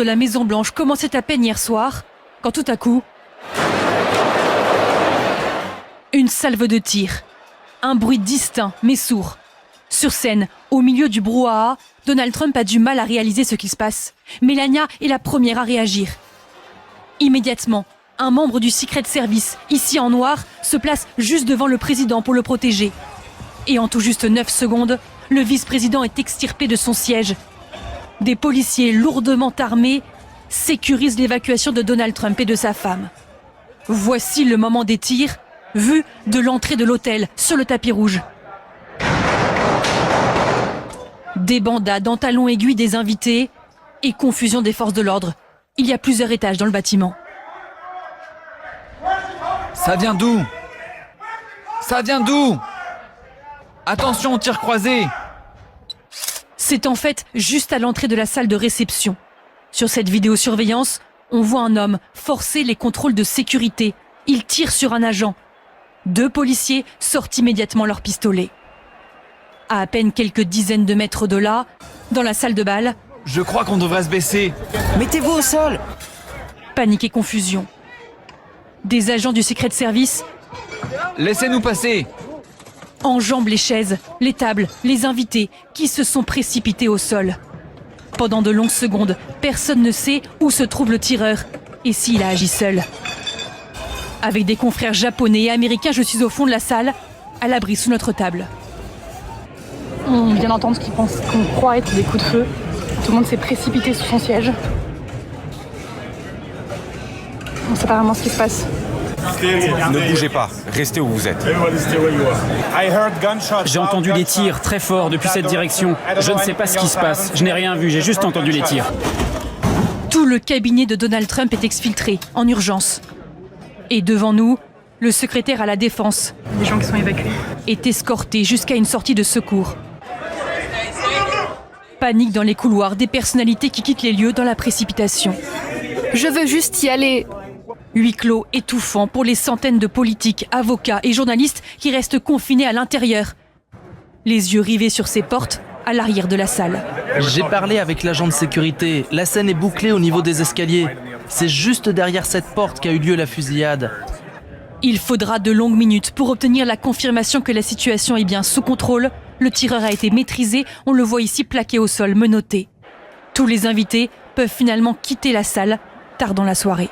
de la Maison-Blanche commençait à peine hier soir, quand tout à coup, une salve de tir. Un bruit distinct, mais sourd. Sur scène, au milieu du brouhaha, Donald Trump a du mal à réaliser ce qui se passe. Melania est la première à réagir. Immédiatement, un membre du Secret Service, ici en noir, se place juste devant le président pour le protéger. Et en tout juste 9 secondes, le vice-président est extirpé de son siège. Des policiers lourdement armés sécurisent l'évacuation de Donald Trump et de sa femme. Voici le moment des tirs, vu de l'entrée de l'hôtel sur le tapis rouge. Débandade en talons aiguilles des invités et confusion des forces de l'ordre. Il y a plusieurs étages dans le bâtiment. Ça vient d'où? Ça vient d'où? Attention, tir croisé! C'est en fait juste à l'entrée de la salle de réception. Sur cette vidéosurveillance, on voit un homme forcer les contrôles de sécurité. Il tire sur un agent. 2 policiers sortent immédiatement leurs pistolets. À peine quelques dizaines de mètres de là, dans la salle de bal, Je crois qu'on devrait se baisser. Mettez-vous au sol! panique et confusion. Des agents du Secret Service Laissez-nous passer. enjambent les chaises, les tables, les invités qui se sont précipités au sol. Pendant de longues secondes, personne ne sait où se trouve le tireur et s'il a agi seul. Avec des confrères japonais et américains, je suis au fond de la salle, à l'abri sous notre table. On vient d'entendre ce qu'on croit être des coups de feu. Tout le monde s'est précipité sous son siège. On sait pas vraiment ce qui se passe. Ne bougez pas, restez où vous êtes. J'ai entendu des tirs très forts depuis cette direction. Je ne sais pas ce qui se passe. Je n'ai rien vu, j'ai juste entendu les tirs. Tout le cabinet de Donald Trump est exfiltré, en urgence. Et devant nous, le secrétaire à la Défense Des gens qui sont évacués. est escorté jusqu'à une sortie de secours. Panique dans les couloirs, des personnalités qui quittent les lieux dans la précipitation. Je veux juste y aller. Huis clos étouffant pour les centaines de politiques, avocats et journalistes qui restent confinés à l'intérieur. Les yeux rivés sur ces portes, à l'arrière de la salle. J'ai parlé avec l'agent de sécurité. La scène est bouclée au niveau des escaliers. C'est juste derrière cette porte qu'a eu lieu la fusillade. Il faudra de longues minutes pour obtenir la confirmation que la situation est bien sous contrôle. Le tireur a été maîtrisé, on le voit ici plaqué au sol, menotté. Tous les invités peuvent finalement quitter la salle tard dans la soirée.